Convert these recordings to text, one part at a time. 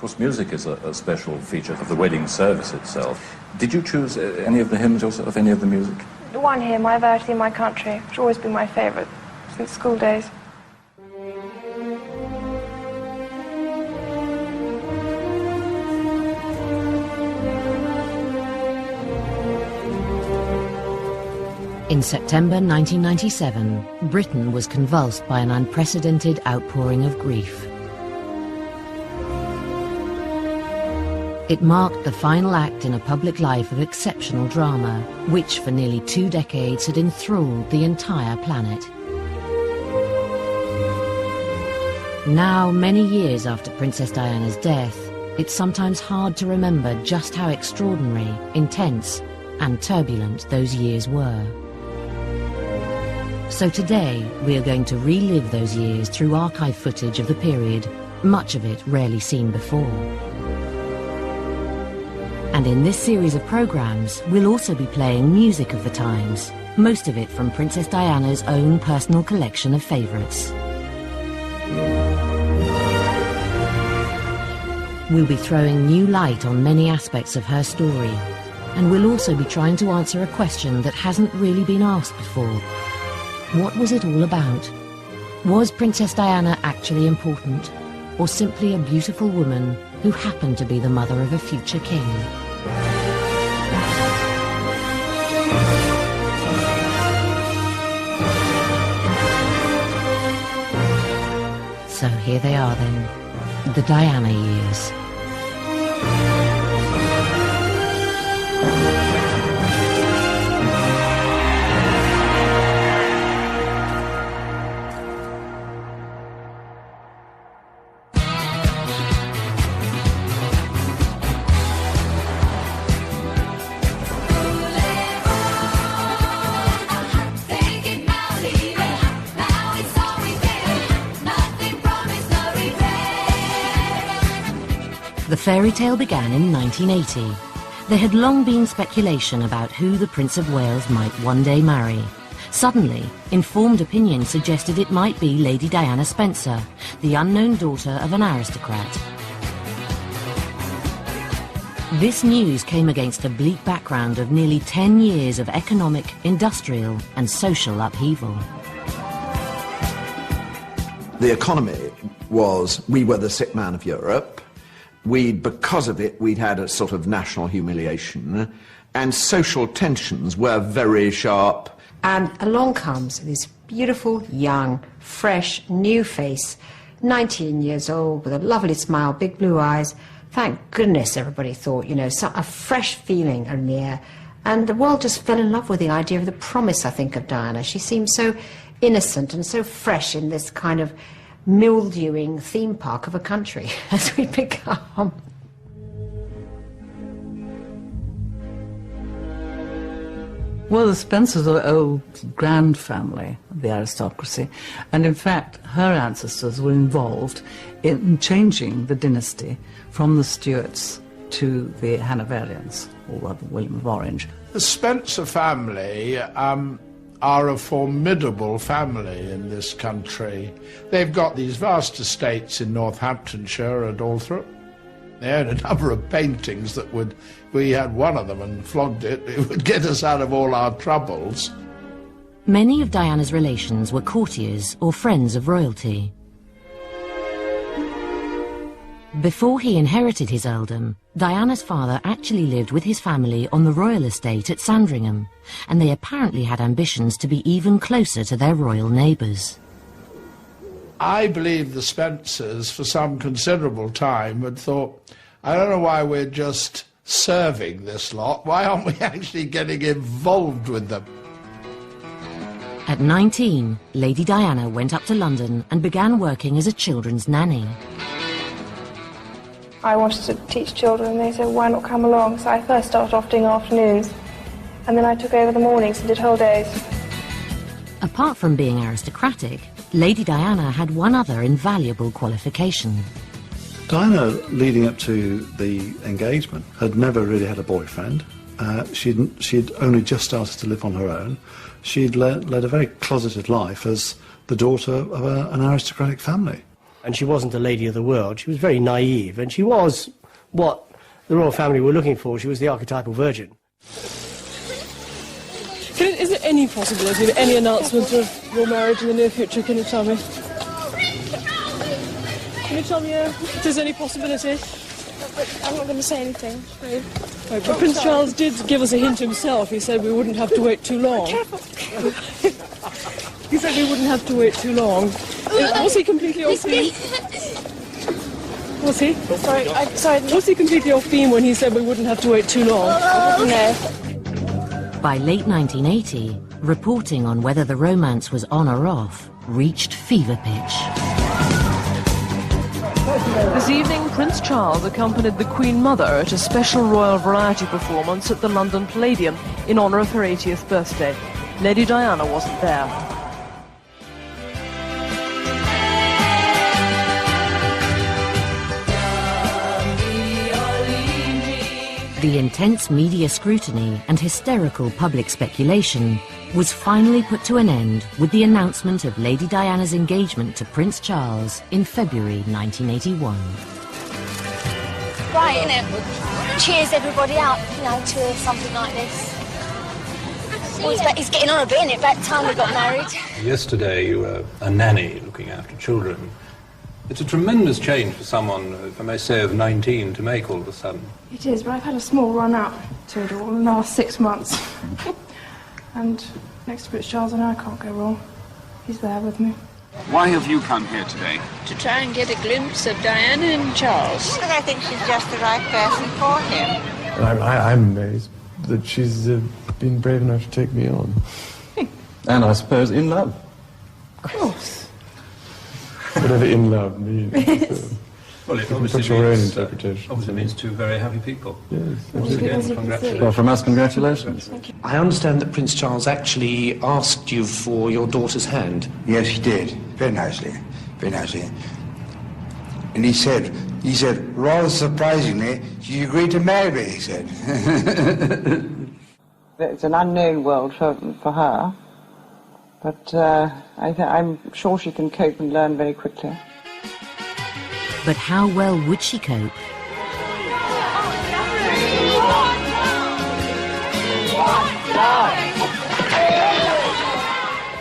course, music is a special feature of the wedding service itself. Did you choose any of the hymns or of any of the music? One hymn, I Virgin in My Country, which has always been my favourite since school days. In September 1997, Britain was convulsed by an unprecedented outpouring of grief. It marked the final act in a public life of exceptional drama, which for nearly 2 decades had enthralled the entire planet. Now, many years after Princess Diana's death, it's sometimes hard to remember just how extraordinary, intense, and turbulent those years were. So today, we are going to relive those years through archive footage of the period, much of it rarely seen before. And in this series of programmes, we'll also be playing music of the times, most of it from Princess Diana's own personal collection of favourites. We'll be throwing new light on many aspects of her story, and we'll also be trying to answer a question that hasn't really been asked before. What was it all about? Was Princess Diana actually important, or simply a beautiful woman who happened to be the mother of a future king? So here they are then, the Diana years. The fairy tale began in 1980. There had long been speculation about who the Prince of Wales might one day marry. Suddenly, informed opinion suggested it might be Lady Diana Spencer, the unknown daughter of an aristocrat. This news came against a bleak background of nearly 10 years of economic, industrial and social upheaval. The economy was, we were the sick man of Europe. Because of it, we'd had a sort of national humiliation, and social tensions were very sharp. And along comes this beautiful, young, fresh, new face, 19 years old, with a lovely smile, big blue eyes. Thank goodness, everybody thought, you know, a fresh feeling in the air. And the world just fell in love with the idea of the promise, I think, of Diana. She seemed so innocent and so fresh in this kind of mildewing theme park of a country as we become. Well, the Spencers are an old grand family of the aristocracy, and in fact her ancestors were involved in changing the dynasty from the Stuarts to the Hanoverians, or rather William of Orange. The Spencer family are a formidable family in this country. They've got these vast estates in Northamptonshire and Althorp. They own a number of paintings that would, if we had one of them and flogged it, it would get us out of all our troubles. Many of Diana's relations were courtiers or friends of royalty. Before he inherited his earldom, Diana's father actually lived with his family on the royal estate at Sandringham, and they apparently had ambitions to be even closer to their royal neighbours. I believe the Spencers, for some considerable time, had thought, I don't know why we're just serving this lot, why aren't we actually getting involved with them? At 19, Lady Diana went up to London and began working as a children's nanny. I wanted to teach children, and they said, why not come along? So I first started off doing afternoons, and then I took over the mornings and did whole days. Apart from being aristocratic, Lady Diana had one other invaluable qualification. Diana, leading up to the engagement, had never really had a boyfriend. She'd only just started to live on her own. She'd led a very closeted life as the daughter of an aristocratic family. And she wasn't a lady of the world. She was very naive, and she was what the royal family were looking for. She was the archetypal virgin. Is there any possibility of any announcement of your marriage in the near future? Can you tell me? Can you tell me if there's any possibility? I'm not going to say anything. Right, but Prince Charles did give us a hint himself. He said we wouldn't have to wait too long. He said we wouldn't have to wait too long. Was he completely off theme? Was he? Sorry. Was he completely off theme when he said we wouldn't have to wait too long? No. By late 1980, reporting on whether the romance was on or off reached fever pitch. This evening, Prince Charles accompanied the Queen Mother at a special royal variety performance at the London Palladium in honour of her 80th birthday. Lady Diana wasn't there. The intense media scrutiny and hysterical public speculation was finally put to an end with the announcement of Lady Diana's engagement to Prince Charles in February 1981. Right, innit? Cheers everybody up, you know, to something like this. Well, it's getting on a bit, innit? About time we got married. Yesterday you were a nanny looking after children. It's a tremendous change for someone, if I may say, of 19 to make all of a sudden. It is, but I've had a small run out to it all in the last 6 months. And next to Prince Charles and I can't go wrong. He's there with me. Why have you come here today? To try and get a glimpse of Diana and Charles. Because I think she's just the right person for him. I'm amazed that she's been brave enough to take me on. And I suppose in love. Of course. Whatever in love means. Well, it put your own interpretation. Obviously means two very happy people. Yes. Once again, congratulations. Well, from us, congratulations. I understand that Prince Charles actually asked you for your daughter's hand. Yes, he did. Very nicely. Very nicely. And he said, rather surprisingly, she agreed to marry me, he said. It's an unknown world for her, but I'm sure she can cope and learn very quickly. But how well would she cope?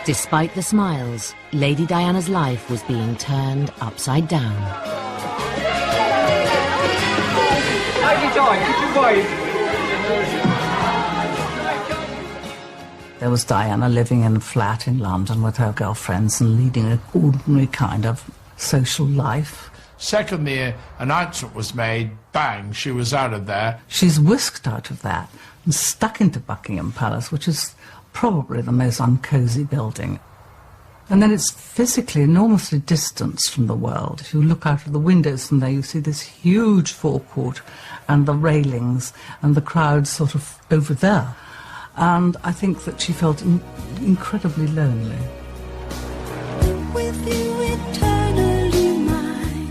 Despite the smiles, Lady Diana's life was being turned upside down. There was Diana living in a flat in London with her girlfriends and leading an ordinary kind of social life. Second the announcement was made, bang, she was out of there. She's whisked out of that and stuck into Buckingham Palace, which is probably the most uncosy building. And then it's physically enormously distanced from the world. If you look out of the windows from there, you see this huge forecourt and the railings and the crowd sort of over there. And I think that she felt incredibly lonely.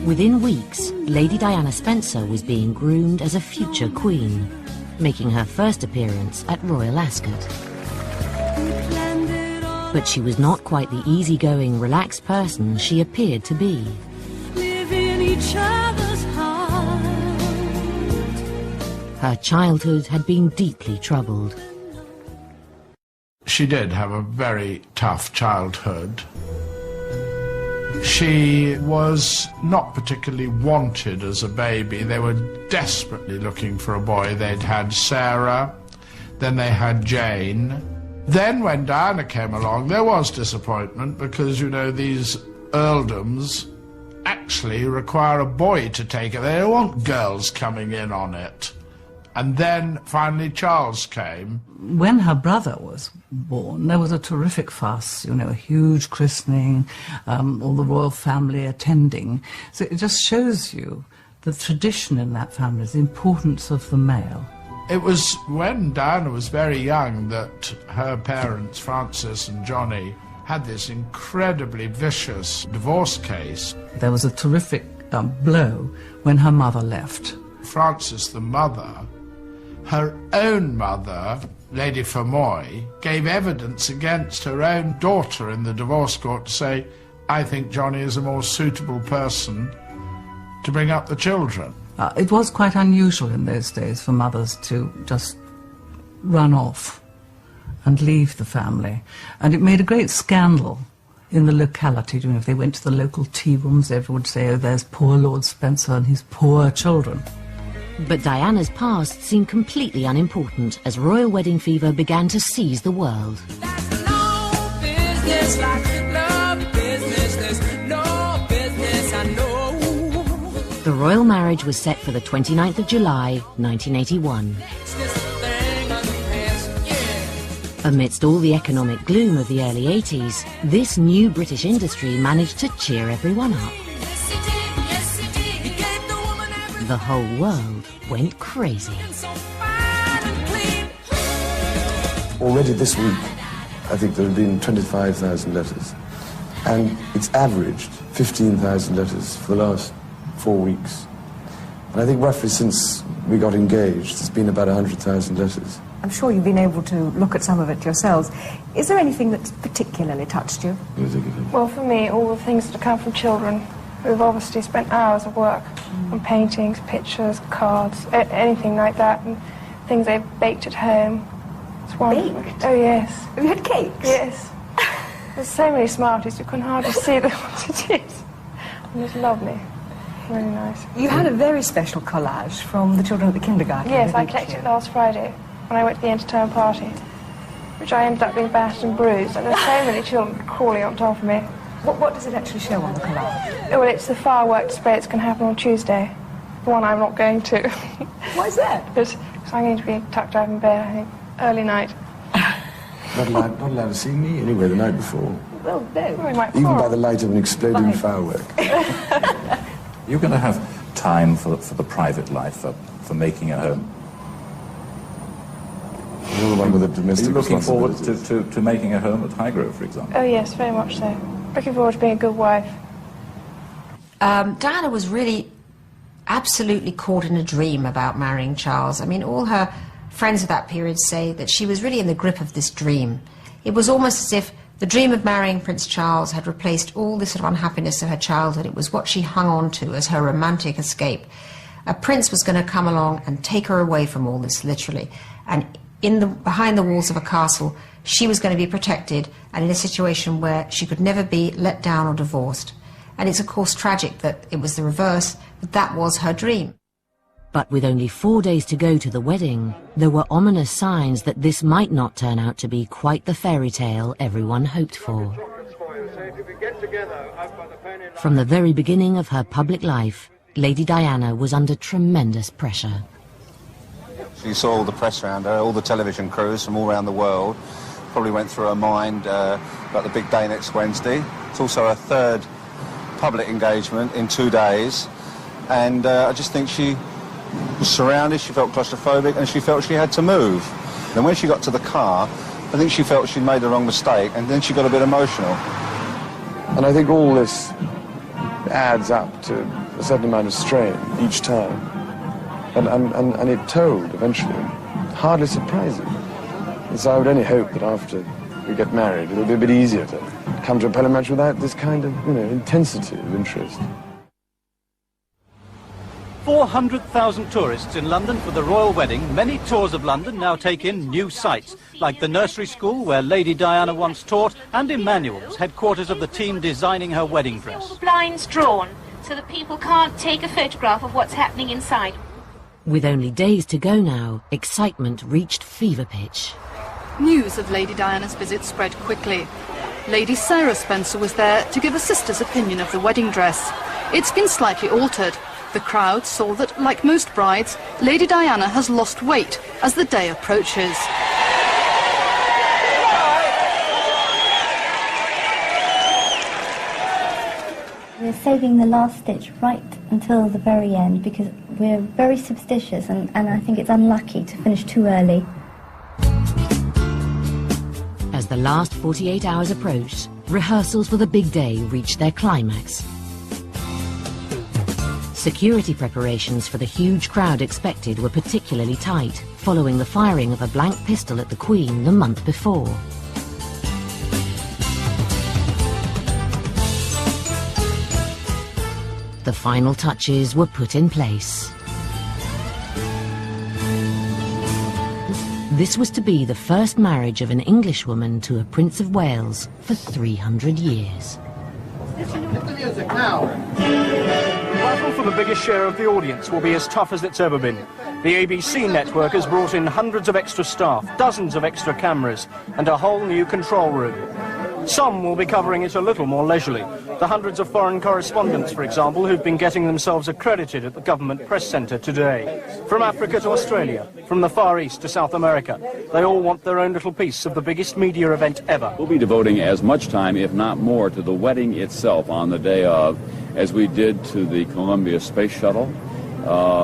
Within weeks, Lady Diana Spencer was being groomed as a future queen, making her first appearance at Royal Ascot. But she was not quite the easygoing, relaxed person she appeared to be. Her childhood had been deeply troubled. She did have a very tough childhood. She was not particularly wanted as a baby. They were desperately looking for a boy. They'd had Sarah, then they had Jane. Then when Diana came along, there was disappointment because, you know, these earldoms actually require a boy to take it. They don't want girls coming in on it. And then finally Charles came. When her brother was born, there was a terrific fuss, you know, a huge christening, all the royal family attending. So it just shows you the tradition in that family, the importance of the male. It was when Diana was very young that her parents, Francis and Johnny, had this incredibly vicious divorce case. There was a terrific blow when her mother left. Francis, the mother, her own mother, Lady Fermoy, gave evidence against her own daughter in the divorce court to say, I think Johnny is a more suitable person to bring up the children. It was quite unusual in those days for mothers to just run off and leave the family. And it made a great scandal in the locality. You know, if they went to the local tea rooms, everyone would say, oh, there's poor Lord Spencer and his poor children. But Diana's past seemed completely unimportant as royal wedding fever began to seize the world. The royal marriage was set for the 29th of July, 1981. Amidst all the economic gloom of the early 80s, this new British industry managed to cheer everyone up. The whole world went crazy. Already this week, I think there have been 25,000 letters, and it's averaged 15,000 letters for the last 4 weeks. And I think roughly since we got engaged, there's been about 100,000 letters. I'm sure you've been able to look at some of it yourselves. Is there anything that's particularly touched you? Well, for me, all the things that come from children who've obviously spent hours of work on paintings, pictures, cards, anything like that, and things they've baked at home. It's wonderful. Baked? Oh, yes. Have you had cakes? Yes. There's so many Smarties, you can hardly see what it is. And it's lovely. Really nice. You had a very special collage from the children at the kindergarten. Yes, I collected it last Friday when I went to the end-of-term party, which I ended up being battered and bruised, and there's so many children crawling on top of me. What does it actually show on the collage? Well, it's the firework display that's going to happen on Tuesday, the one I'm not going to. Why is that? Because I'm going to be tucked up in bed, I think, early night. Not allowed to see me anyway the night before. Well, no. Well, even by the light of an exploding firework. You're going to have time for the private life, for making a home. You're the one with the domestic Are you looking forward responsibilities. to making a home at Highgrove, for example? Oh, yes, very much so. Looking forward to being a good wife. Diana was really absolutely caught in a dream about marrying Charles. I mean, all her friends of that period say that she was really in the grip of this dream. It was almost as if the dream of marrying Prince Charles had replaced all this sort of unhappiness of her childhood. It was what she hung on to as her romantic escape. A prince was going to come along and take her away from all this, literally. And behind the walls of a castle, she was going to be protected and in a situation where she could never be let down or divorced. And it's, of course, tragic that it was the reverse, but that was her dream. But with only 4 days to go to the wedding, there were ominous signs that this might not turn out to be quite the fairy tale everyone hoped for. From the very beginning of her public life, Lady Diana was under tremendous pressure. She saw all the press around her, all the television crews from all around the world. Probably went through her mind about the big day next Wednesday. It's also her third public engagement in 2 days. And I just think she was surrounded, she felt claustrophobic, and she felt she had to move. And when she got to the car, I think she felt she'd made the wrong mistake, and then she got a bit emotional. And I think all this adds up to a certain amount of strain each time. And it told eventually. Hardly surprising. And so I would only hope that after we get married, it'll be a bit easier to come to a polo match without this kind of, intensity of interest. 400,000 tourists in London for the royal wedding. Many tours of London now take in new sights, like the nursery school where Lady Diana once taught, and Emmanuel's, headquarters of the team designing her wedding dress. Blinds drawn so that people can't take a photograph of what's happening inside. With only days to go now, excitement reached fever pitch. News of Lady Diana's visit spread quickly. Lady Sarah Spencer was there to give a sister's opinion of the wedding dress. It's been slightly altered. The crowd saw that, like most brides, Lady Diana has lost weight as the day approaches. We're saving the last stitch right until the very end because we're very superstitious and I think it's unlucky to finish too early. As the last 48 hours approached, rehearsals for the big day reached their climax. Security preparations for the huge crowd expected were particularly tight, following the firing of a blank pistol at the Queen the month before. The final touches were put in place. This was to be the first marriage of an Englishwoman to a Prince of Wales for 300 years. Hit the music now. The battle for the biggest share of the audience will be as tough as it's ever been. The ABC network has brought in hundreds of extra staff, dozens of extra cameras, and a whole new control room. Some will be covering it a little more leisurely. The hundreds of foreign correspondents, for example, who've been getting themselves accredited at the government press centre today. From Africa to Australia, from the Far East to South America, they all want their own little piece of the biggest media event ever. We'll be devoting as much time, if not more, to the wedding itself on the day of, as we did to the Columbia Space Shuttle.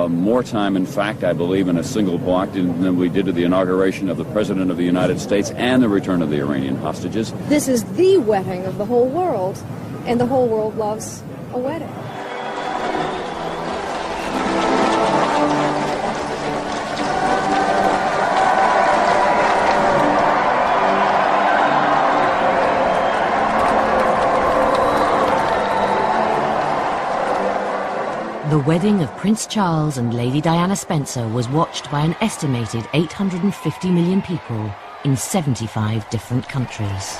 More time, in fact, I believe, in a single block than we did to the inauguration of the President of the United States and the return of the Iranian hostages. This is the wedding of the whole world, and the whole world loves a wedding. The wedding of Prince Charles and Lady Diana Spencer was watched by an estimated 850 million people in 75 different countries.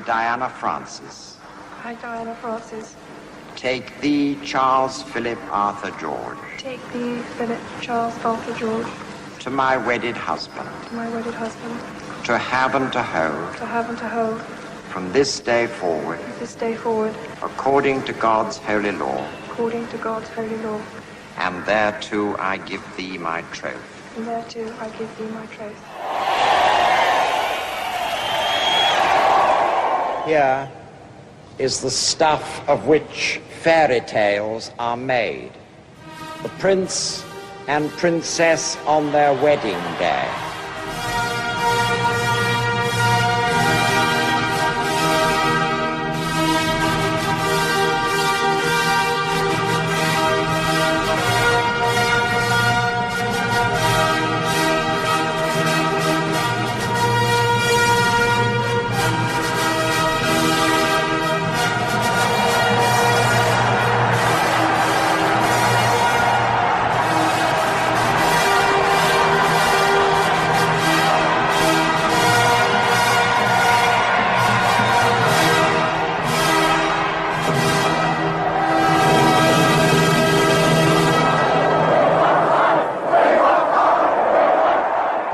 Diana Francis. I, Diana Francis. Take thee, Charles Philip Arthur George. Take thee, Philip Charles Arthur George. To my wedded husband. To my wedded husband. To have and to hold. To have and to hold. From this day forward. From this day forward. According to God's holy law. According to God's holy law. And thereto I give thee my troth. And thereto I give thee my troth. Here is the stuff of which fairy tales are made. The prince and princess on their wedding day.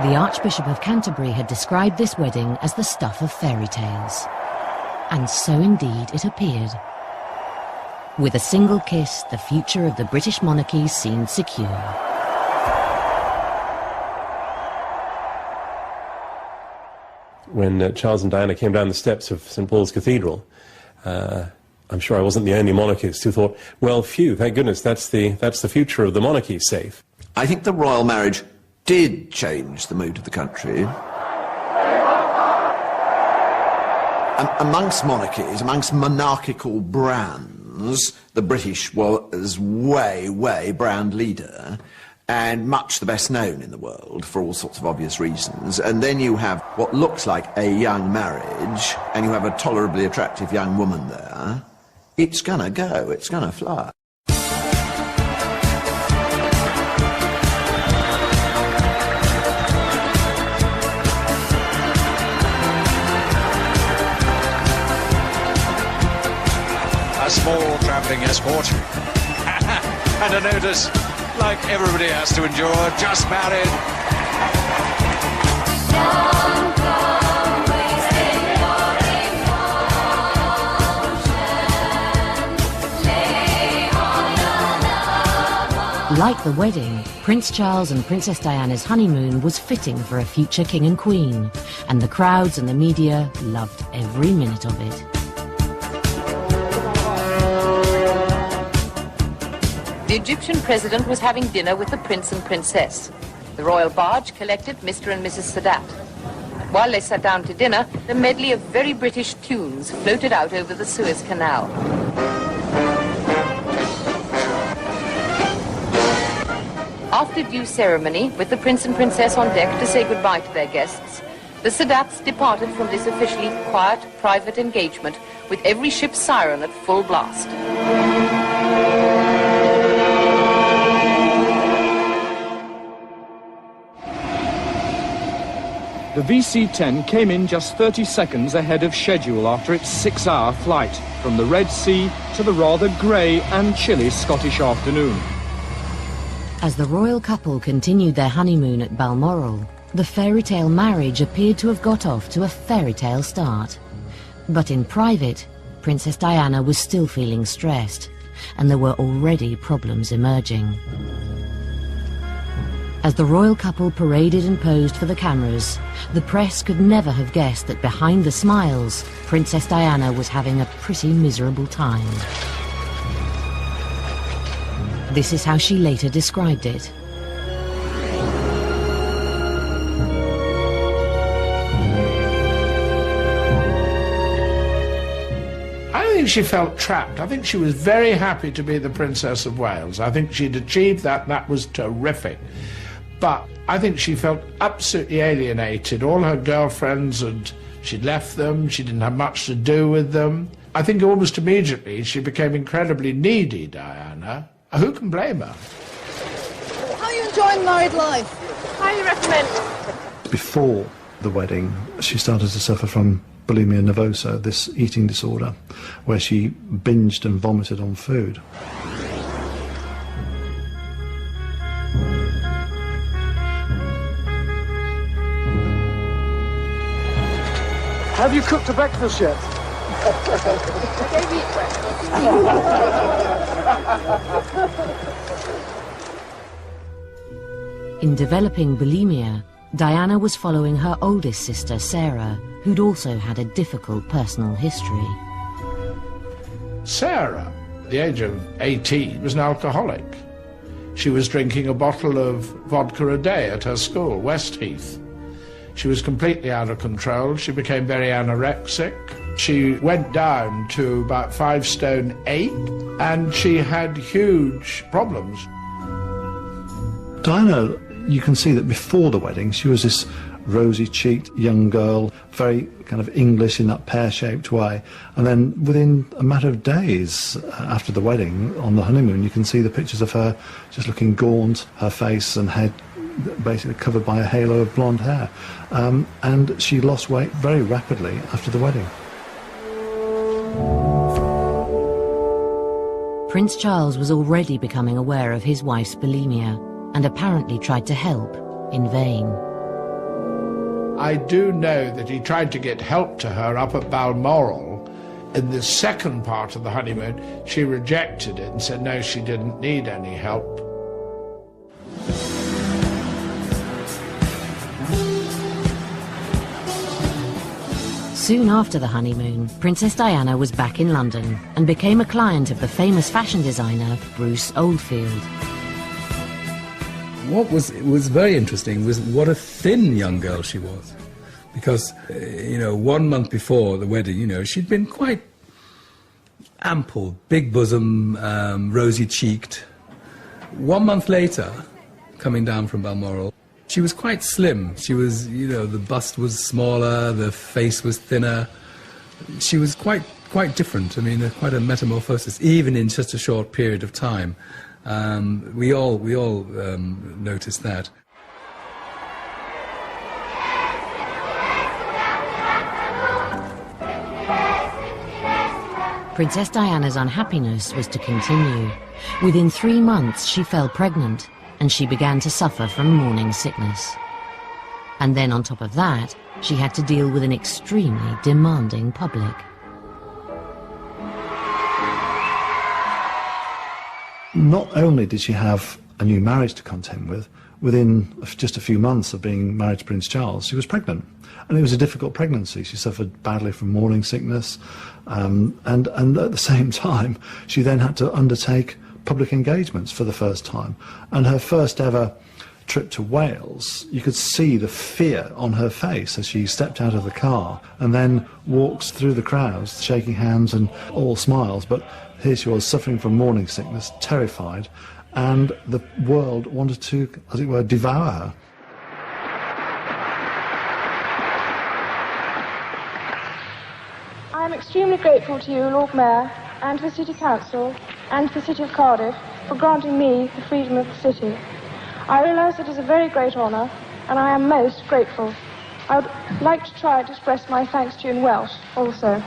The Archbishop of Canterbury had described this wedding as the stuff of fairy tales. And so indeed it appeared. With a single kiss, the future of the British monarchy seemed secure. When Charles and Diana came down the steps of St. Paul's Cathedral, I'm sure I wasn't the only monarchist who thought, well, phew, thank goodness, that's the future of the monarchy safe. I think the royal marriage did change the mood of the country. Amongst monarchies, amongst monarchical brands, the British was way brand leader and much the best known in the world for all sorts of obvious reasons. And then you have what looks like a young marriage and you have a tolerably attractive young woman there. It's gonna go, it's gonna fly. small travelling escort. And a notice, like everybody has to endure, just married. Like the wedding, Prince Charles and Princess Diana's honeymoon was fitting for a future king and queen, and the crowds and the media loved every minute of it. The Egyptian president was having dinner with the prince and princess. The royal barge collected Mr. and Mrs. Sadat. While they sat down to dinner, the medley of very British tunes floated out over the Suez Canal. After due ceremony, with the prince and princess on deck to say goodbye to their guests, the Sadats departed from this officially quiet, private engagement with every ship's siren at full blast. The VC-10 came in just 30 seconds ahead of schedule after its 6-hour flight from the Red Sea to the rather grey and chilly Scottish afternoon. As the royal couple continued their honeymoon at Balmoral, the fairy tale marriage appeared to have got off to a fairy tale start. But in private, Princess Diana was still feeling stressed, and there were already problems emerging. As the royal couple paraded and posed for the cameras, the press could never have guessed that behind the smiles, Princess Diana was having a pretty miserable time. This is how she later described it. I think she felt trapped. I think she was very happy to be the Princess of Wales. I think she'd achieved that, and that was terrific. But I think she felt absolutely alienated. All her girlfriends, she'd left them, she didn't have much to do with them. I think almost immediately she became incredibly needy, Diana. Who can blame her? How are you enjoying married life? Highly recommend. Before the wedding, she started to suffer from bulimia nervosa, this eating disorder, where she binged and vomited on food. Have you cooked a breakfast yet? I gave you breakfast. In developing bulimia, Diana was following her oldest sister, Sarah, who'd also had a difficult personal history. Sarah, at the age of 18, was an alcoholic. She was drinking a bottle of vodka a day at her school, Westheath. She was completely out of control. She became very anorexic. She went down to about 5 stone 8, and she had huge problems. Diana, you can see that before the wedding, she was this rosy-cheeked young girl, very kind of English in that pear-shaped way. And then within a matter of days after the wedding, on the honeymoon, you can see the pictures of her just looking gaunt, her face and head basically covered by a halo of blonde hair. And she lost weight very rapidly after the wedding. Prince Charles was already becoming aware of his wife's bulimia and apparently tried to help in vain. I do know that he tried to get help to her up at Balmoral. In the second part of the honeymoon, she rejected it and said no, she didn't need any help. Soon after the honeymoon, Princess Diana was back in London and became a client of the famous fashion designer Bruce Oldfield. What was very interesting was what a thin young girl she was. Because, 1 month before the wedding, she'd been quite ample, big bosom, rosy-cheeked. 1 month later, coming down from Balmoral, she was quite slim. She was, the bust was smaller, the face was thinner. She was quite different. I mean, quite a metamorphosis, even in just a short period of time. We all noticed that. Princess Diana's unhappiness was to continue. Within 3 months, she fell pregnant, and she began to suffer from morning sickness. And then on top of that, she had to deal with an extremely demanding public. Not only did she have a new marriage to contend with, within just a few months of being married to Prince Charles, she was pregnant. And it was a difficult pregnancy. She suffered badly from morning sickness, and at the same time, she then had to undertake public engagements for the first time. And her first ever trip to Wales, you could see the fear on her face as she stepped out of the car and then walks through the crowds, shaking hands and all smiles. But here she was, suffering from morning sickness, terrified, and the world wanted to, as it were, devour her. I am extremely grateful to you, Lord Mayor, and to the City Council, and to the City of Cardiff, for granting me the freedom of the city. I realise it is a very great honour, and I am most grateful. I would like to try to express my thanks to you in Welsh, also.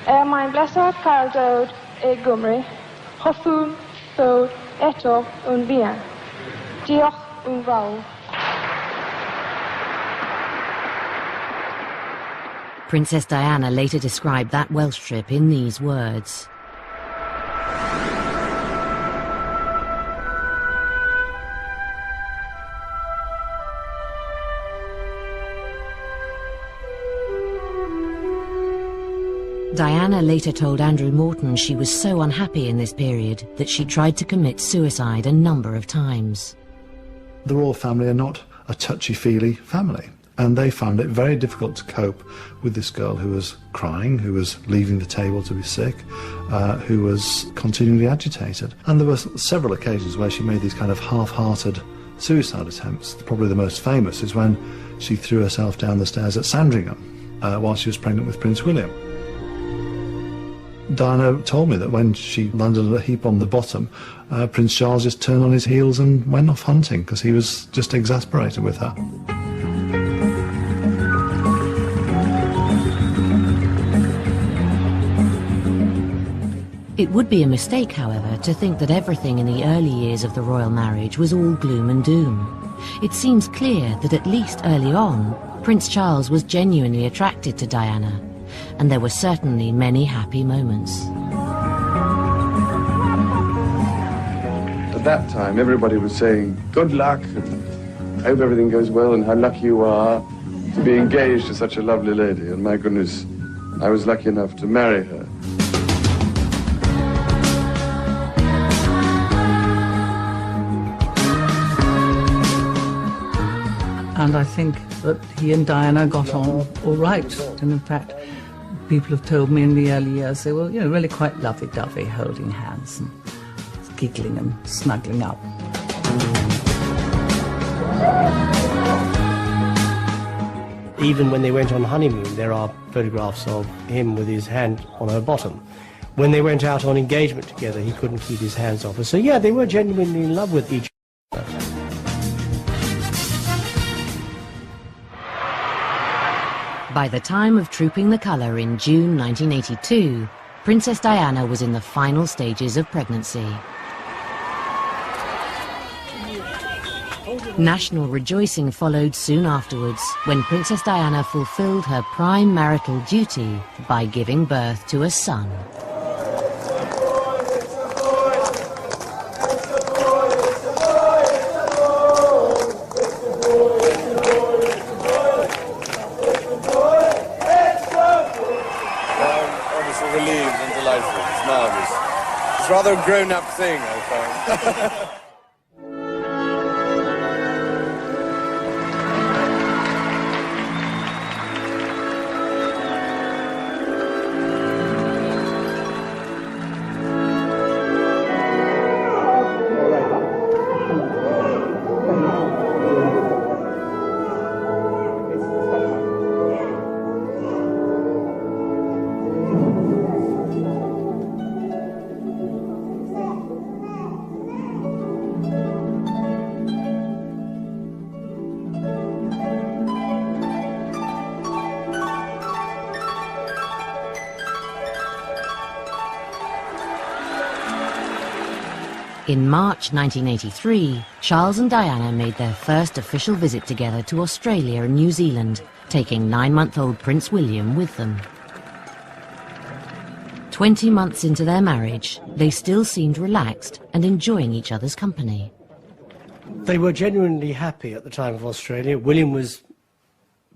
Mae'n blesar cael dod e Gymru, hoffwn ddod eto yn fuan. Diolch yn fawr. Princess Diana later described that Welsh trip in these words. Diana later told Andrew Morton she was so unhappy in this period that she tried to commit suicide a number of times. The royal family are not a touchy-feely family, and they found it very difficult to cope with this girl who was crying, who was leaving the table to be sick, who was continually agitated. And there were several occasions where she made these kind of half-hearted suicide attempts. Probably the most famous is when she threw herself down the stairs at Sandringham while she was pregnant with Prince William. Diana told me that when she landed in a heap on the bottom, Prince Charles just turned on his heels and went off hunting because he was just exasperated with her. It would be a mistake, however, to think that everything in the early years of the royal marriage was all gloom and doom. It seems clear that at least early on, Prince Charles was genuinely attracted to Diana, and there were certainly many happy moments. At that time, everybody was saying, good luck, and I hope everything goes well, and how lucky you are to be engaged to such a lovely lady. And my goodness, I was lucky enough to marry her. And I think that he and Diana got on all right. And in fact, people have told me in the early years they were, really quite lovey-dovey, holding hands and giggling and snuggling up. Even when they went on honeymoon, there are photographs of him with his hand on her bottom. When they went out on engagement together, he couldn't keep his hands off her. So yeah, they were genuinely in love with each other. By the time of Trooping the Colour in June 1982, Princess Diana was in the final stages of pregnancy. National rejoicing followed soon afterwards when Princess Diana fulfilled her prime marital duty by giving birth to a son. It's rather a grown-up thing, I find. In March 1983, Charles and Diana made their first official visit together to Australia and New Zealand, taking 9-month-old Prince William with them. 20 months into their marriage, they still seemed relaxed and enjoying each other's company. They were genuinely happy at the time of Australia. William was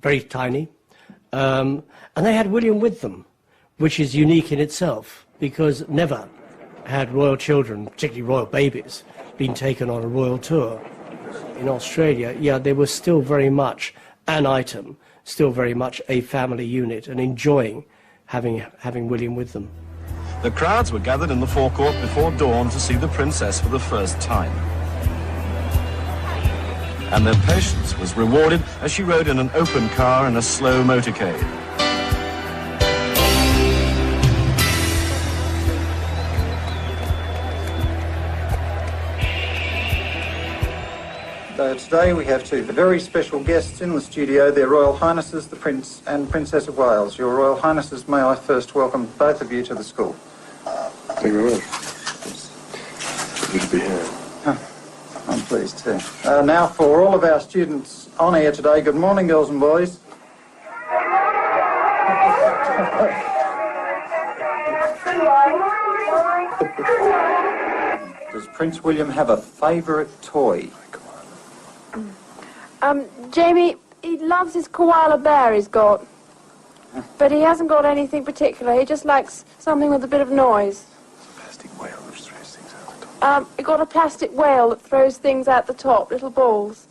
very tiny, and they had William with them, which is unique in itself, because never had royal children, particularly royal babies, been taken on a royal tour. In Australia, yeah, they were still very much an item, still very much a family unit, and enjoying having William with them. The crowds were gathered in the forecourt before dawn to see the princess for the first time. And their patience was rewarded as she rode in an open car in a slow motorcade. Today we have two very special guests in the studio, their Royal Highnesses, the Prince and Princess of Wales. Your Royal Highnesses, may I first welcome both of you to the school. Thank you very much. Good to be here. I'm pleased too. Now for all of our students on air today, good morning, girls and boys. Does Prince William have a favourite toy? Jamie, he loves his koala bear he's got. But he hasn't got anything particular. He just likes something with a bit of noise. Plastic whale which throws things out the top. He got a plastic whale that throws things out the top, little balls.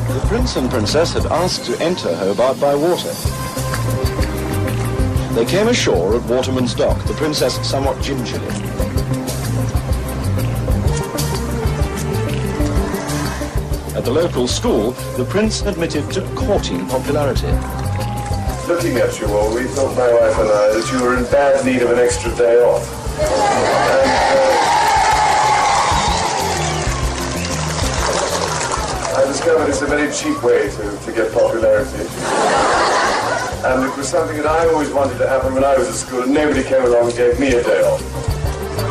The Prince and Princess had asked to enter Hobart by water. They came ashore at Waterman's Dock, the Princess somewhat gingerly. At the local school, the Prince admitted to courting popularity. Looking at you all, we thought, my wife and I, that you were in bad need of an extra day off. I discovered it's a very cheap way to get popularity. And it was something that I always wanted to happen when I was at school, and nobody came along and gave me a day off.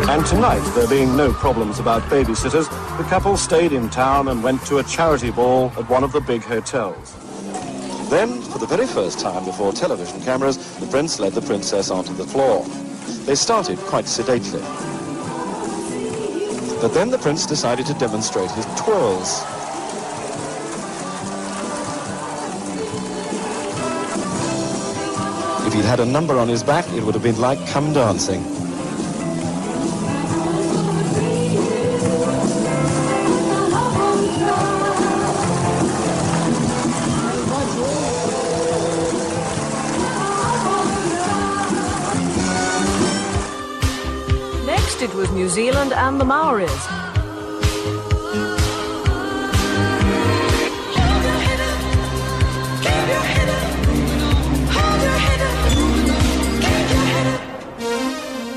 And tonight, there being no problems about babysitters, the couple stayed in town and went to a charity ball at one of the big hotels. Then, for the very first time before television cameras, the Prince led the Princess onto the floor. They started quite sedately. But then the Prince decided to demonstrate his twirls. If he'd had a number on his back, it would have been like come dancing. Next it was New Zealand and the Maoris.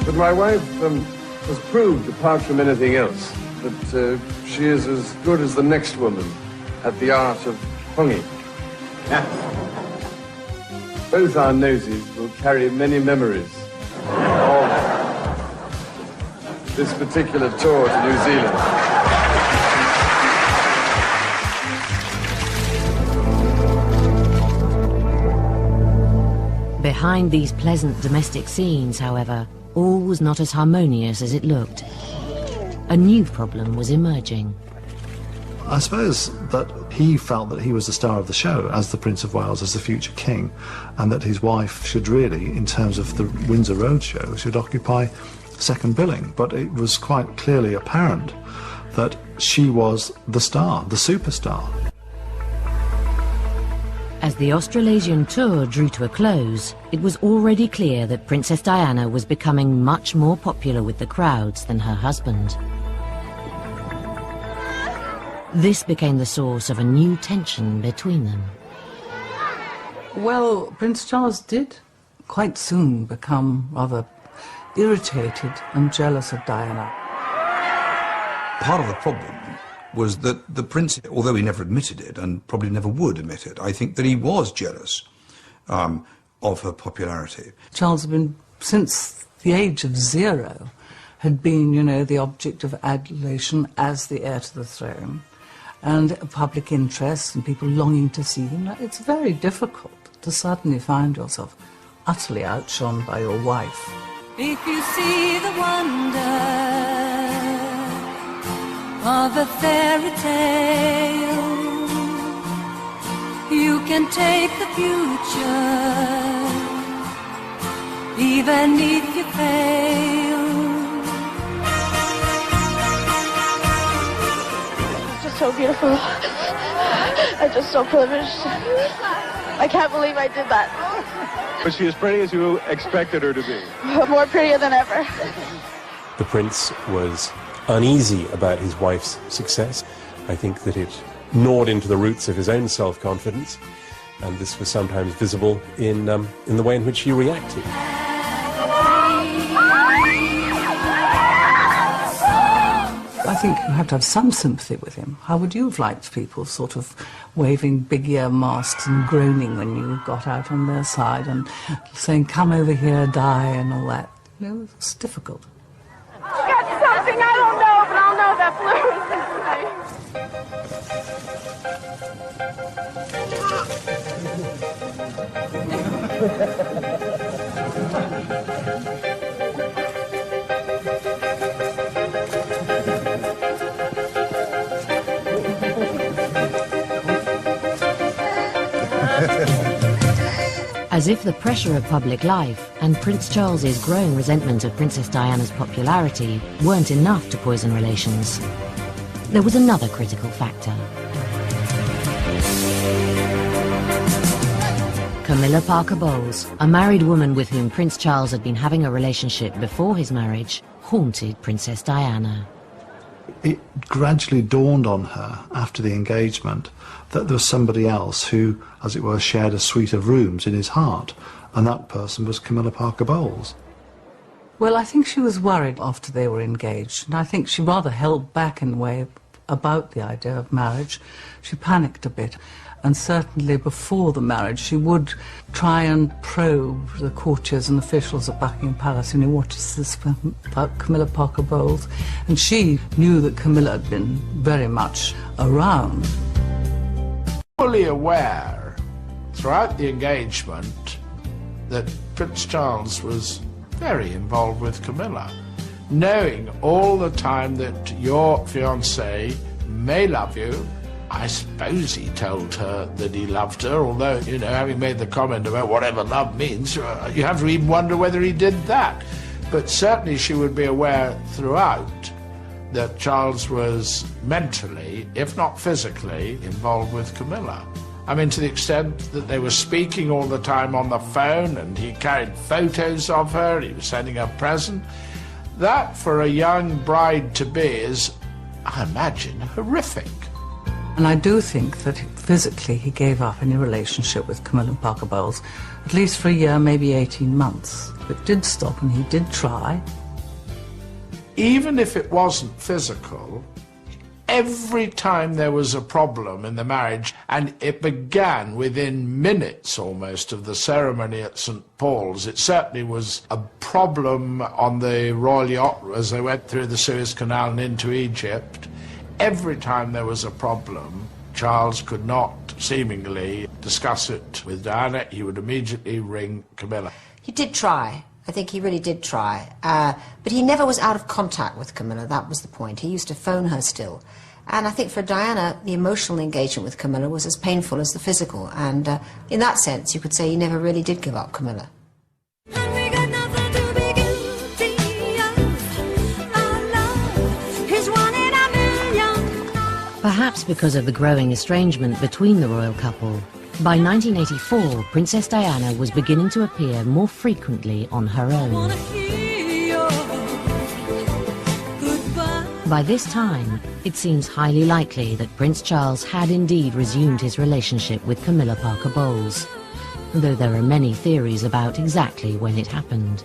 But my wife has proved, apart from anything else, that she is as good as the next woman at the art of hunging. Both our noses will carry many memories of this particular tour to New Zealand. Behind these pleasant domestic scenes, however, all was not as harmonious as it looked. A new problem was emerging. I suppose that he felt that he was the star of the show as the Prince of Wales, as the future king, and that his wife should really, in terms of the Windsor Road show, should occupy second billing. But it was quite clearly apparent that she was the star, the superstar. As the Australasian tour drew to a close, it was already clear that Princess Diana was becoming much more popular with the crowds than her husband. This became the source of a new tension between them. Well, Prince Charles did quite soon become rather irritated and jealous of Diana. Part of the problem was that the prince, although he never admitted it and probably never would admit it, I think that he was jealous of her popularity. Charles had been, since the age of 0, had been, you know, the object of adulation as the heir to the throne, and public interest and people longing to see him. It's very difficult to suddenly find yourself utterly outshone by your wife. If you see the wonder of a fairy tale, you can take the future, even if you fail. It's just so beautiful. I'm just so privileged. I can't believe I did that. Was she as pretty as you expected her to be? More prettier than ever. The prince was uneasy about his wife's success. I think that it gnawed into the roots of his own self-confidence, and this was sometimes visible in the way in which he reacted. I think you have to have some sympathy with him. How would you have liked people sort of waving big ear masks and groaning when you got out on their side and saying, come over here, die, and all that? You know, it's difficult. You got something I don't know, but I'll know that As if the pressure of public life and Prince Charles's growing resentment of Princess Diana's popularity weren't enough to poison relations. There was another critical factor. Camilla Parker Bowles, a married woman with whom Prince Charles had been having a relationship before his marriage, haunted Princess Diana. It gradually dawned on her after the engagement that there was somebody else who, as it were, shared a suite of rooms in his heart, and that person was Camilla Parker Bowles. Well, I think she was worried after they were engaged, and I think she rather held back in a way about the idea of marriage. She panicked a bit, and certainly before the marriage she would try and probe the courtiers and officials at Buckingham Palace, you know, what is this about Camilla Parker Bowles? And she knew that Camilla had been very much around. Fully aware throughout the engagement that Prince Charles was very involved with Camilla, knowing all the time that your fiancé may love you. I suppose he told her that he loved her, although, you know, having made the comment about whatever love means, you have to even wonder whether he did that. But certainly she would be aware throughout that Charles was mentally, if not physically, involved with Camilla. I mean, to the extent that they were speaking all the time on the phone, and he carried photos of her, he was sending her presents. That, for a young bride-to-be, is, I imagine, horrific. And I do think that physically he gave up any relationship with Camilla Parker Bowles, at least for a year, maybe 18 months. It did stop, and he did try. Even if it wasn't physical, every time there was a problem in the marriage, and it began within minutes almost of the ceremony at St. Paul's, it certainly was a problem on the royal yacht as they went through the Suez Canal and into Egypt. Every time there was a problem, Charles could not seemingly discuss it with Diana. He would immediately ring Camilla. He did try. I think he really did try. But he never was out of contact with Camilla. That was the point. He used to phone her still. And I think for Diana, the emotional engagement with Camilla was as painful as the physical. And in that sense, you could say he never really did give up Camilla. Perhaps because of the growing estrangement between the royal couple, by 1984, Princess Diana was beginning to appear more frequently on her own. By this time, it seems highly likely that Prince Charles had indeed resumed his relationship with Camilla Parker Bowles, though there are many theories about exactly when it happened.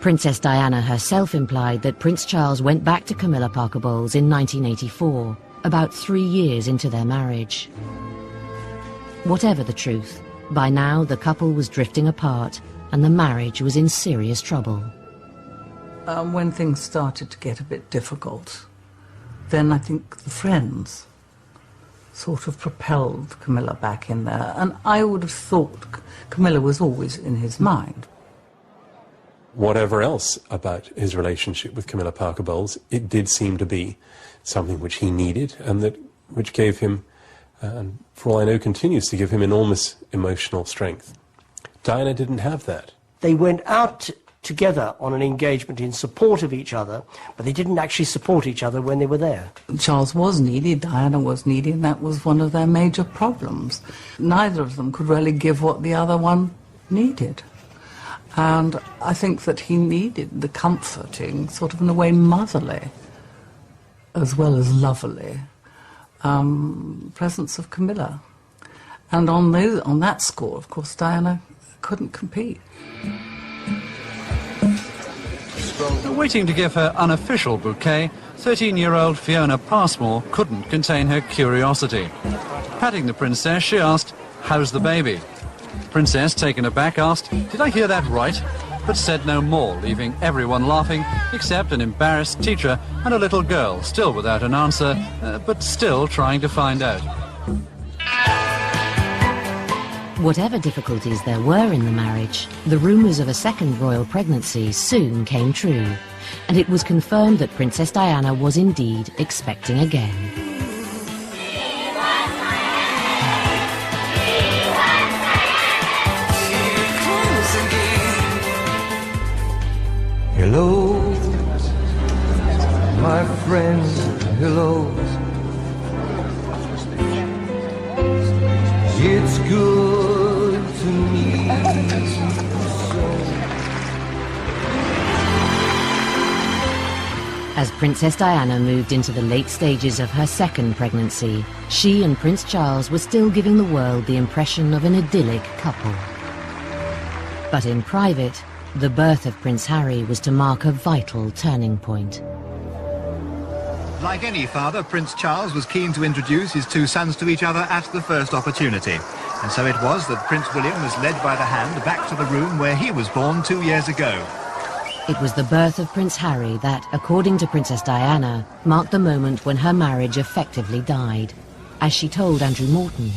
Princess Diana herself implied that Prince Charles went back to Camilla Parker Bowles in 1984, about 3 years into their marriage. Whatever the truth, By now, the couple was drifting apart, and the marriage was in serious trouble. When things started to get a bit difficult, then I think the friends sort of propelled Camilla back in there, and I would have thought Camilla was always in his mind. Whatever else about his relationship with Camilla Parker Bowles, it did seem to be something which he needed, and which gave him, and for all I know continues to give him, enormous emotional strength. Diana didn't have that. They went out together on an engagement in support of each other, but they didn't actually support each other when they were there. Charles was needy, Diana was needy, and that was one of their major problems. Neither of them could really give what the other one needed. And I think that he needed the comforting, sort of in a way motherly, as well as lovely, presence of Camilla. And on that score, of course, Diana couldn't compete. Waiting to give her unofficial bouquet, 13-year-old Fiona Passmore couldn't contain her curiosity. Patting the princess, she asked, "How's the baby?" Princess, taken aback, asked, "Did I hear that right?" but said no more, leaving everyone laughing except an embarrassed teacher and a little girl, still without an answer, but still trying to find out. Whatever difficulties there were in the marriage, the rumours of a second royal pregnancy soon came true, and it was confirmed that Princess Diana was indeed expecting again. Hello, my friend, hello. It's good to meet you so. As Princess Diana moved into the late stages of her second pregnancy, she and Prince Charles were still giving the world the impression of an idyllic couple. But in private, the birth of Prince Harry was to mark a vital turning point. Like any father, Prince Charles was keen to introduce his two sons to each other at the first opportunity. And so it was that Prince William was led by the hand back to the room where he was born 2 years ago. It was the birth of Prince Harry that, according to Princess Diana, marked the moment when her marriage effectively died, as she told Andrew Morton.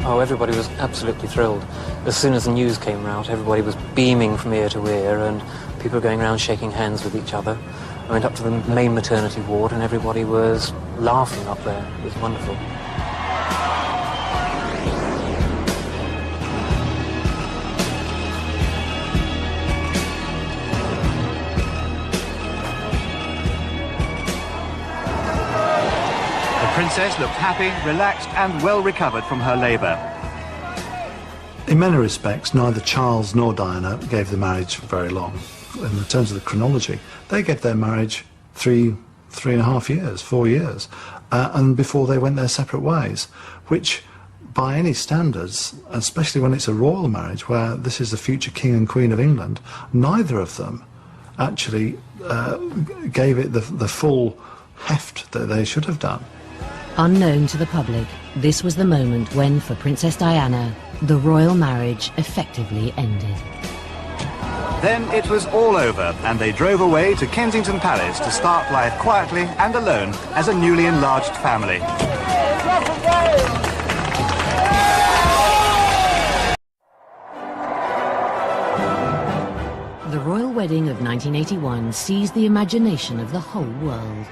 Oh, everybody was absolutely thrilled. As soon as the news came out, everybody was beaming from ear to ear, and people were going around shaking hands with each other. I went up to the main maternity ward, and everybody was laughing up there. It was wonderful. The princess looked happy, relaxed, and well recovered from her labour. In many respects, neither Charles nor Diana gave the marriage very long. In terms of the chronology, they gave their marriage 3.5 years, 4 years, and before they went their separate ways, which, by any standards, especially when it's a royal marriage, where this is the future King and Queen of England, neither of them actually gave it the full heft that they should have done. Unknown to the public, this was the moment when, for Princess Diana, the royal marriage effectively ended. Then it was all over, and they drove away to Kensington Palace to start life quietly and alone as a newly enlarged family. The royal wedding of 1981 seized the imagination of the whole world.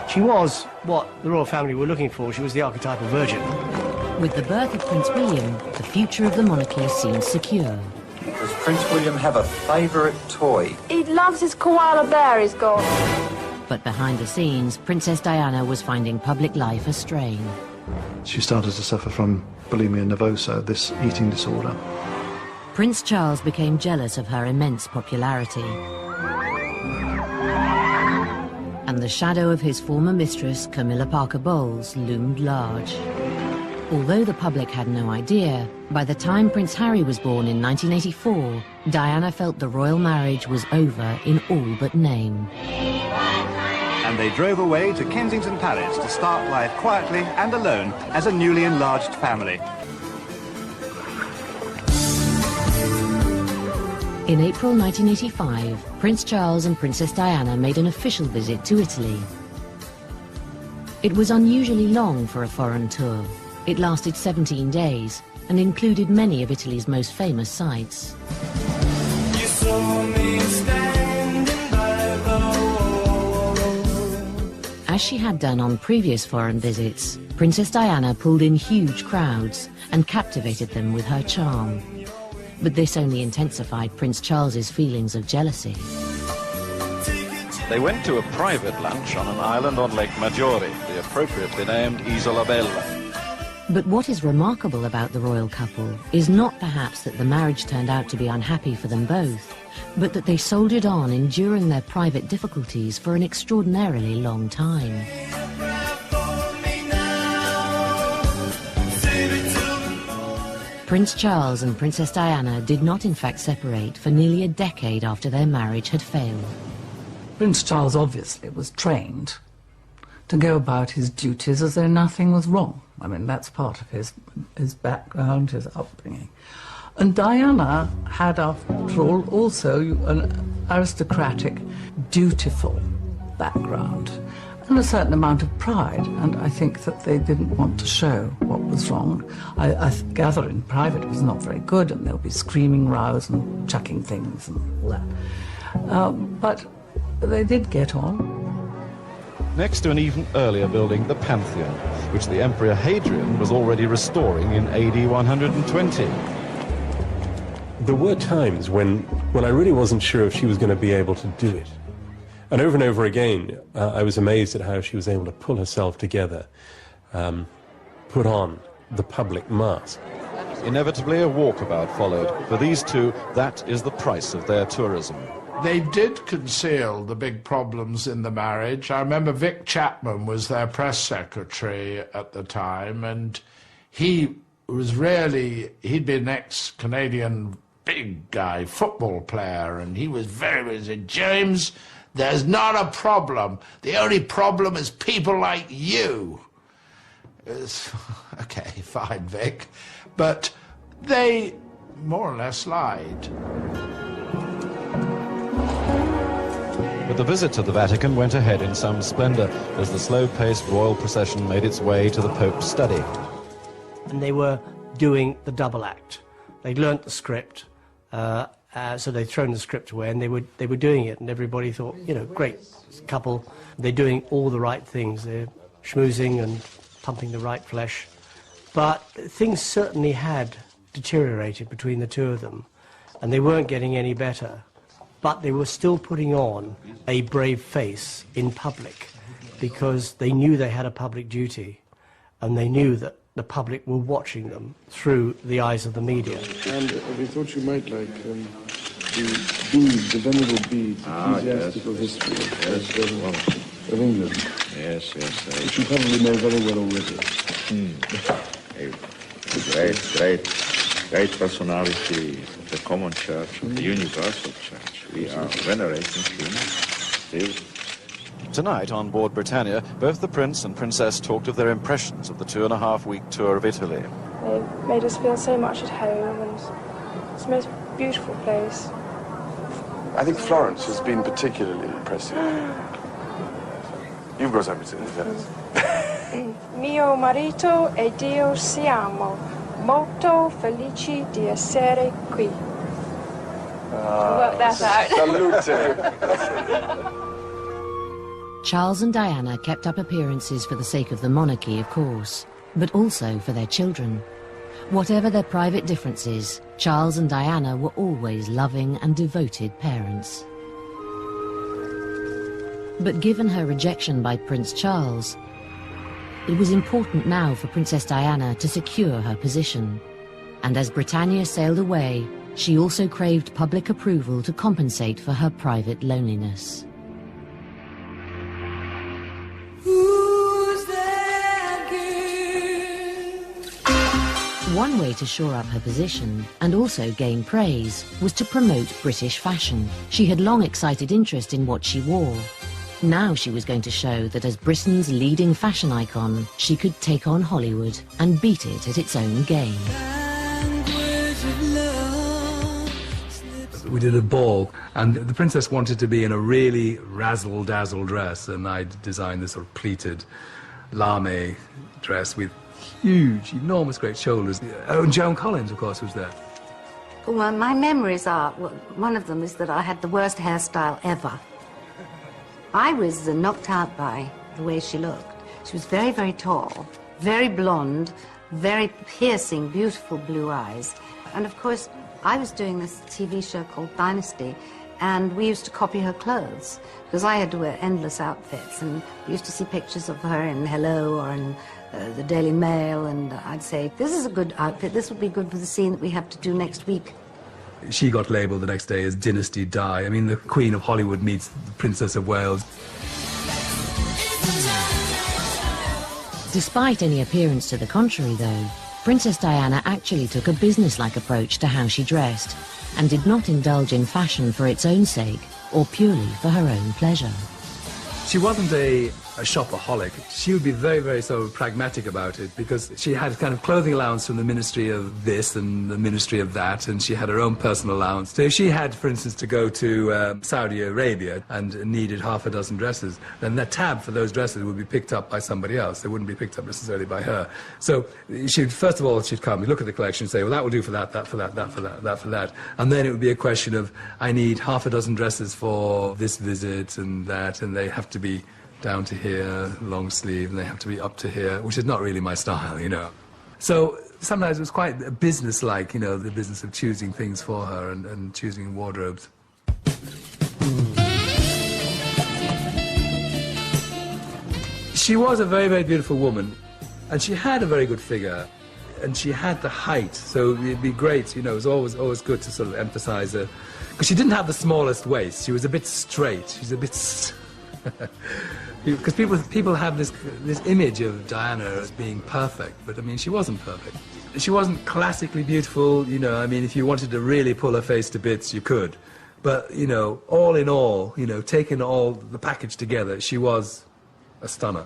She was what the royal family were looking for. She was the archetypal virgin. With the birth of Prince William, the future of the monarchy seemed secure. Does Prince William have a favourite toy? He loves his koala bear he's got. But behind the scenes, Princess Diana was finding public life a strain. She started to suffer from bulimia nervosa, this eating disorder. Prince Charles became jealous of her immense popularity. And the shadow of his former mistress, Camilla Parker Bowles, loomed large. Although the public had no idea, by the time Prince Harry was born in 1984, Diana felt the royal marriage was over in all but name. And they drove away to Kensington Palace to start life quietly and alone as a newly enlarged family. In April 1985, Prince Charles and Princess Diana made an official visit to Italy. It was unusually long for a foreign tour. It lasted 17 days and included many of Italy's most famous sites. You saw me standing by the wall. As she had done on previous foreign visits, Princess Diana pulled in huge crowds and captivated them with her charm. But this only intensified Prince Charles's feelings of jealousy. They went to a private lunch on an island on Lake Maggiore, the appropriately named Isola Bella. But what is remarkable about the royal couple is not perhaps that the marriage turned out to be unhappy for them both, but that they soldiered on enduring their private difficulties for an extraordinarily long time. Prince Charles and Princess Diana did not in fact separate for nearly a decade after their marriage had failed. Prince Charles obviously was trained to go about his duties as though nothing was wrong. I mean, that's part of his background, his upbringing. And Diana had, after all, also an aristocratic, dutiful background and a certain amount of pride, and I think that they didn't want to show what was wrong. I gather in private it was not very good, and there'll be screaming rows and chucking things and all that. But they did get on. Next to an even earlier building, the Pantheon, which the Emperor Hadrian was already restoring in AD 120. There were times when I really wasn't sure if she was going to be able to do it. And over again, I was amazed at how she was able to pull herself together, put on the public mask. Inevitably, a walkabout followed. For these two, that is the price of their tourism. They did conceal the big problems in the marriage. I remember Vic Chapman was their press secretary at the time, and he was really, he'd been an ex-Canadian big guy, football player, and he was very, said, James, there's not a problem. The only problem is people like you. Okay, fine, Vic. But they more or less lied. But the visit to the Vatican went ahead in some splendor as the slow-paced royal procession made its way to the Pope's study. And they were doing the double act. They'd learnt the script, so they'd thrown the script away, and they were doing it, and everybody thought, you know, great couple. They're doing all the right things. They're schmoozing and pumping the right flesh. But things certainly had deteriorated between the two of them, and they weren't getting any better. But they were still putting on a brave face in public because they knew they had a public duty, and they knew that the public were watching them through the eyes of the media. And we thought you might like the bead, the venerable bead, ecclesiastical history of England. Yes. Which you probably know very well already. A great personality of the common church, of the universal church. We are venerating him still. Tonight, on board Britannia, both the Prince and Princess talked of their impressions of the 2.5-week tour of Italy. They made us feel so much at home, and it's the most beautiful place. I think Florence has been particularly impressive. You've got something to say. Mio marito ed io siamo molto felici di essere qui. Work that out. Salute. Charles and Diana kept up appearances for the sake of the monarchy, of course, but also for their children. Whatever their private differences, Charles and Diana were always loving and devoted parents. But given her rejection by Prince Charles, it was important now for Princess Diana to secure her position. And as Britannia sailed away, she also craved public approval to compensate for her private loneliness. Who's that girl One way to shore up her position and also gain praise was to promote British fashion. She had long excited interest in what she wore. Now she was going to show that as Britain's leading fashion icon, she could take on Hollywood and beat it at its own game. We did a ball, and the princess wanted to be in a really razzle-dazzle dress, and I designed this sort of pleated lame dress with huge, enormous, great shoulders. Oh, and Joan Collins, of course, was there. Well, my memories are, one of them is that I had the worst hairstyle ever. I was knocked out by the way she looked. She was very, very tall, very blonde, very piercing, beautiful blue eyes. And of course, I was doing this TV show called Dynasty, and we used to copy her clothes, because I had to wear endless outfits, and we used to see pictures of her in Hello or in the Daily Mail, and I'd say, this is a good outfit, this would be good for the scene that we have to do next week. She got labelled the next day as Dynasty Di. I mean, the Queen of Hollywood meets the Princess of Wales. Despite any appearance to the contrary, though, Princess Diana actually took a business-like approach to how she dressed and did not indulge in fashion for its own sake or purely for her own pleasure. She wasn't a shopaholic. She would be very, very sort of pragmatic about it, because she had kind of clothing allowance from the Ministry of this and the Ministry of that, and she had her own personal allowance. So if she had, for instance, to go to Saudi Arabia and needed half a dozen dresses, then the tab for those dresses would be picked up by somebody else. They wouldn't be picked up necessarily by her. So she'd, first of all, she'd come, look at the collection and say, well, that will do for that, that for that, that for that, that for that. And then it would be a question of, I need half a dozen dresses for this visit and that, and they have to be down to here, long sleeve, and they have to be up to here, which is not really my style, you know. So sometimes it was quite business-like, you know, the business of choosing things for her and choosing wardrobes. She was a very, very beautiful woman, and she had a very good figure, and she had the height, so it'd be great, you know, it was always good to sort of emphasize her, because she didn't have the smallest waist. She was a bit straight. She's a bit... Because people have this image of Diana as being perfect, but I mean, she wasn't perfect. She wasn't classically beautiful, you know, I mean, if you wanted to really pull her face to bits, you could. But, you know, all in all, you know, taking all the package together, she was a stunner.